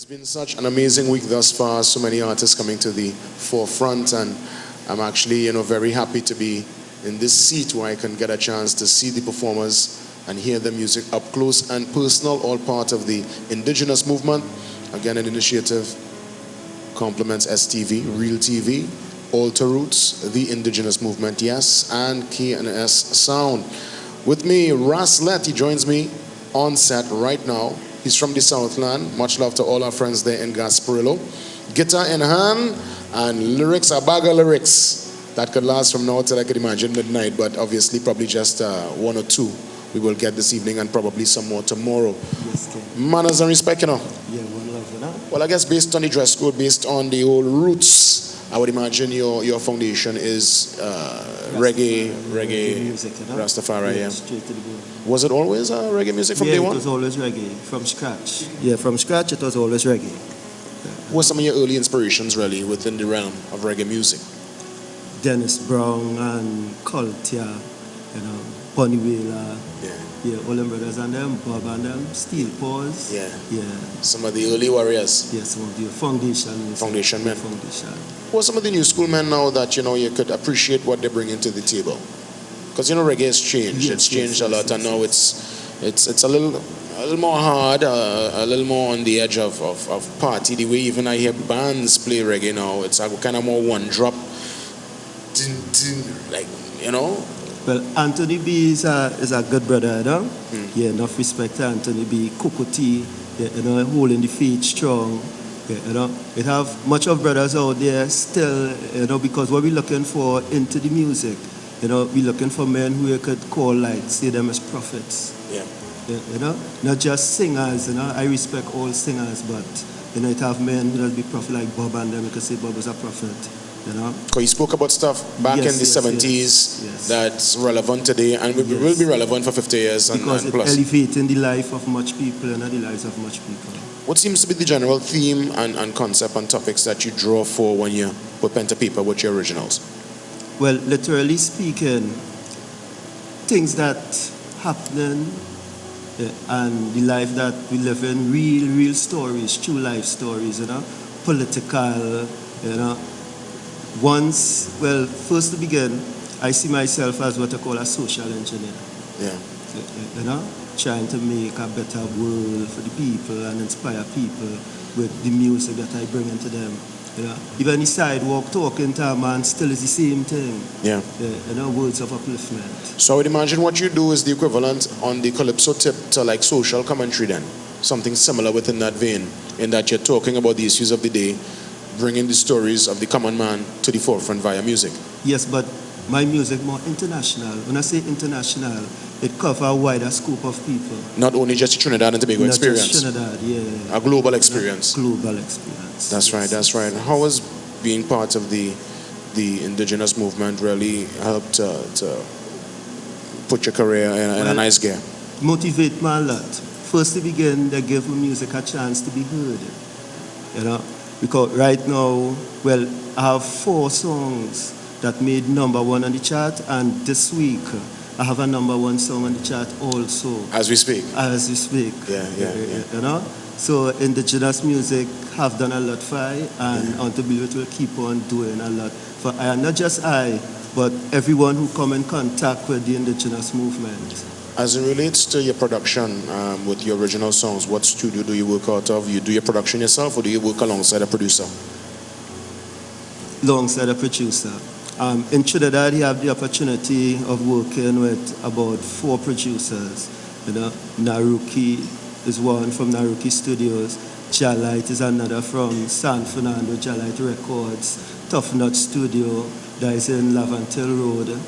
been such an amazing week thus far. So many artists coming to the forefront, and I'm actually, very happy to be in this seat where I can get a chance to see the performers and hear the music up close and personal, all part of the indigenous movement. Again, an initiative complements STV, Real TV, Alter Roots, the indigenous movement, yes, and K&S Sound. With me, RASLETT, he joins me on set right now. He's from the Southland. Much love to all our friends there in Gasparillo. Guitar in hand and lyrics, a bag of lyrics that could last from now till I could imagine midnight, but obviously probably just one or two we will get this evening and probably some more tomorrow. Yes, Manners and respect, Yeah, one love, Well, I guess based on the dress code, based on the old roots, I would imagine your foundation is reggae music, Rastafari, yeah. Straight to the bone. Was it always reggae music from day one? Yeah, it was always reggae, from scratch. Yeah, from scratch it was always reggae. What were some of your early inspirations really within the realm of reggae music? Dennis Brown and Culture, Bonnie Whaler, all them brothers and them, Bob and them, Steel Paws. Yeah. Yeah. Some of the early warriors. Yeah, some of the foundation. Foundation men. Foundation. Who are some of the new school men now that you could appreciate what they bring into the table? Because reggae has changed. Yes, it's changed a lot, and now it's a little more hard, a little more on the edge of party. The way even I hear bands play reggae now, it's a kind of more one drop, like Well, Anthony B is a good brother, Yeah, enough respect to Anthony B. Cocotti, holding the feet strong. Yeah, it have much of brothers out there still, because what we're looking for into the music, we're looking for men who you could call say them as prophets. Yeah. Not just singers, I respect all singers, but it have men who will be prophet like Bob and them, you could say Bob was a prophet. Because you spoke about stuff back in the 70s that's relevant today and will be relevant for 50 years and because plus. It's elevating the life of much people and the lives of much people. What seems to be the general theme and concept and topics that you draw for when you put pen to paper with your originals? Well, literally speaking, things that happen and the life that we live in, real stories, true life stories, political, first to begin, I see myself as what I call a social engineer. Yeah. So, trying to make a better world for the people and inspire people with the music that I bring into them. Even the sidewalk talking to a man still is the same thing. Yeah. Words of upliftment. So I would imagine what you do is the equivalent on the calypso tip to like social commentary then. Something similar within that vein, in that you're talking about the issues of the day, bringing the stories of the common man to the forefront via music. Yes, but my music more international. When I say international, it covers a wider scope of people. Not only just the Trinidad and Tobago experience. Just Trinidad, yeah. A global experience. Global experience. That's right. How has being part of the indigenous movement really helped to put your career in a nice gear? Motivate me a lot. First to begin, they give my music a chance to be heard. Because right now, I have 4 songs that made #1 on the chart, and this week I have a #1 song on the chart also. As we speak. Yeah. So indigenous music have done a lot for I, and on to be able to keep on doing a lot for I, and not just I, but everyone who come in contact with the indigenous movement. As it relates to your production with your original songs, what studio do you work out of? You do your production yourself, or do you work alongside a producer? Alongside a producer. In Trinidad, you have the opportunity of working with about 4 producers. Naruki is one from Naruki Studios. Jalite is another from San Fernando, Jalite Records. Tough Nut Studio, that is in Lavantil Road.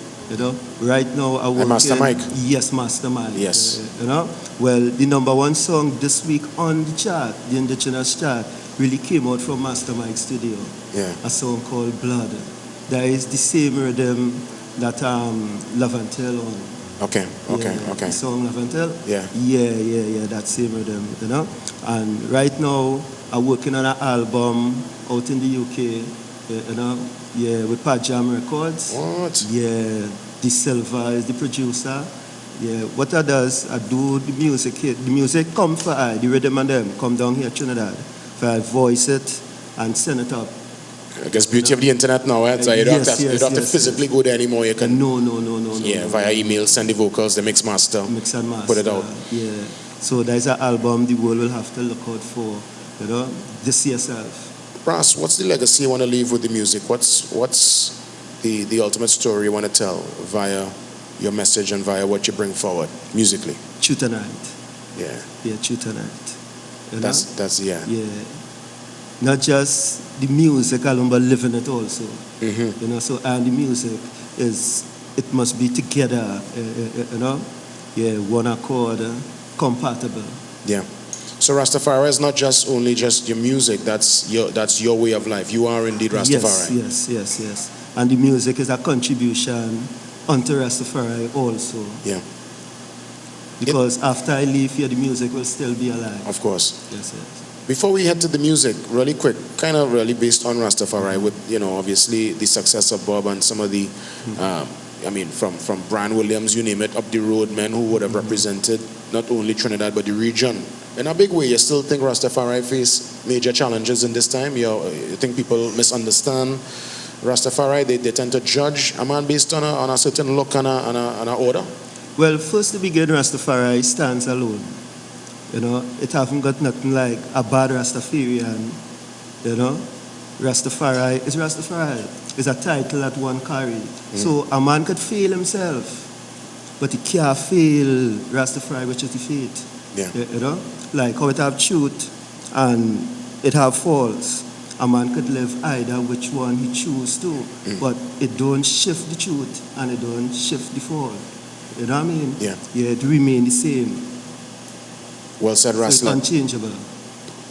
Right now I work Master Mike? Yes, Master Mike. Yes. Well, the #1 song this week on the chart, the indigenous chart, really came out from Master Mike's studio. Yeah. A song called Blood. That is the same rhythm that Lavantil on. Okay. The song Lavantil? Yeah. Yeah, that same rhythm, And right now I'm working on an album out in the UK, with Pajam Records. What? Yeah, De Silva is the producer. Yeah, what I do the music here. The music come for I, the rhythm and them come down here Trinidad if I voice it and send it up. I guess beauty of the internet now, right? So you don't have to physically go there anymore. You can No. Yeah, via email, send the vocals, the mix master, Mix and master. put it out. Yeah. So there's an album the world will have to look out for. Just see yourself. Ras, what's the legacy you want to leave with the music? What's the ultimate story you want to tell via your message and via what you bring forward musically? True tonight. Yeah. Yeah, true tonight. That's yeah. Yeah. Not just the music alone, but living it also. Mm-hmm. So and the music it must be together. Yeah, one accord, compatible. Yeah. So Rastafari is not only just your music. That's your way of life. You are indeed Rastafari. Yes. And the music is a contribution unto Rastafari also. Yeah. Because after I leave here, the music will still be alive. Of course. Yes. Before we head to the music, really quick, kind of really based on Rastafari, with obviously the success of Bob and some of the, from Brian Williams, you name it, up the road men who would have represented not only Trinidad but the region in a big way. You still think Rastafari face major challenges in this time? You think people misunderstand Rastafari? They tend to judge a man based on a certain look and a order. Well, first to begin, Rastafari stands alone. It haven't got nothing like a bad Rastafarian. Rastafari is Rastafari. It's a title that one carried. So a man could fail himself, but he can't fail Rastafari, which is the faith. Yeah. Like how it have truth and it have faults. A man could live either which one he choose to, but it don't shift the truth and it don't shift the fault. You know what I mean? Yeah. Yeah, it remain the same. Well said, So it's RASLETT. unchangeable.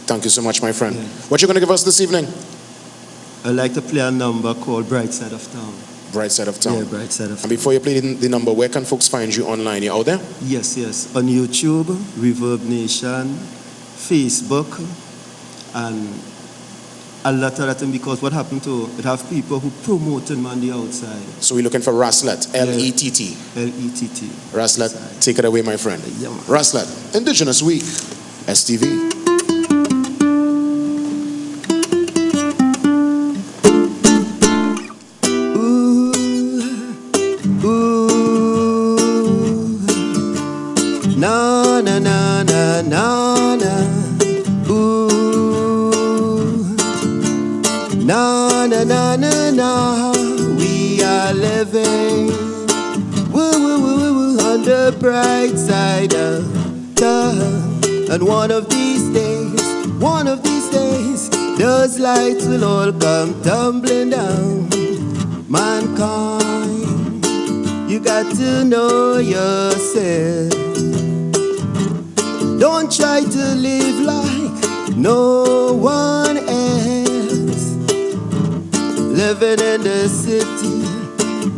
Thank you so much, my friend. Yeah. What you going to give us this evening? I like to play a number called Bright Side of Town. Bright Side of Town. Yeah, Bright Side of Town. And before you play the number, where can folks find you online? You out there? Yes. On YouTube, Reverb Nation, Facebook, and a lot of that. Because what happened to it have people who promote him on the outside. So we're looking for RASLETT, L-E-T-T. L-E-T-T. RASLETT, take it away, my friend. Yeah, man. RASLETT, Indigenous Week, STV. We are living on the bright side of town. And one of these days, those lights will all come tumbling down. Mankind, you got to know yourself. Don't try to live like no one else. Living in the city,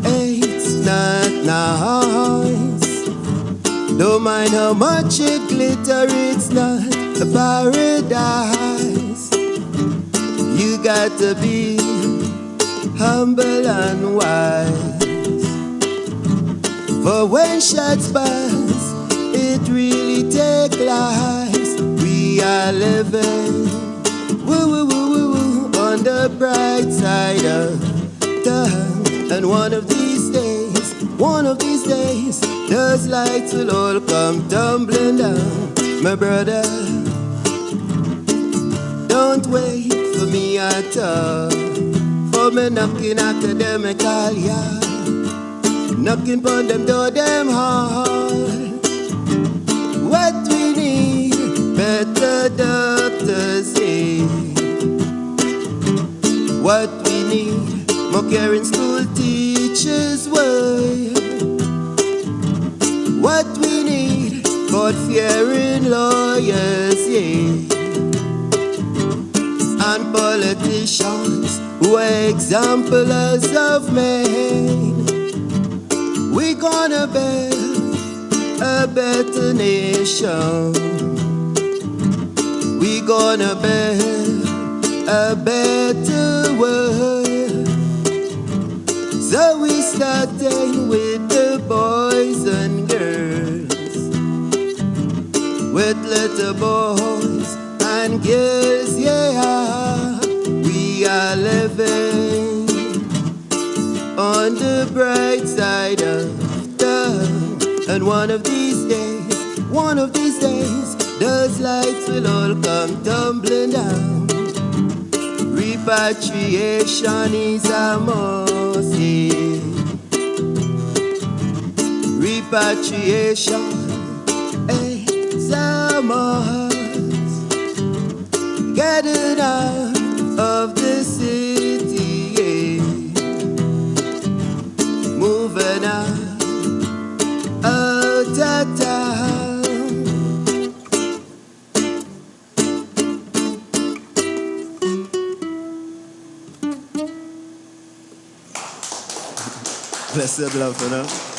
it's not nice. Don't mind how much it glitter, it's not a paradise. You got to be humble and wise. For when shots buzz, it really take lives. We are living on the bright side of town. And one of these days, those lights will all come tumbling down. My brother, don't wait for me at all. For me knocking academical, yeah. Knocking on them door, them hard. What we need, better doctors, yeah. What we need, more caring school teachers, word. What we need, God-fearing lawyers, yeah. And politicians who are examples of men. We gonna build a better nation. We gonna build a better world. So we starting with the boys and girls, with little boys and girls, yeah. bright side of town. And one of these days, those lights will all come tumbling down. Repatriation is a must. Repatriation is a must. Getting out of the city, moving out of town. Blessed love, you know.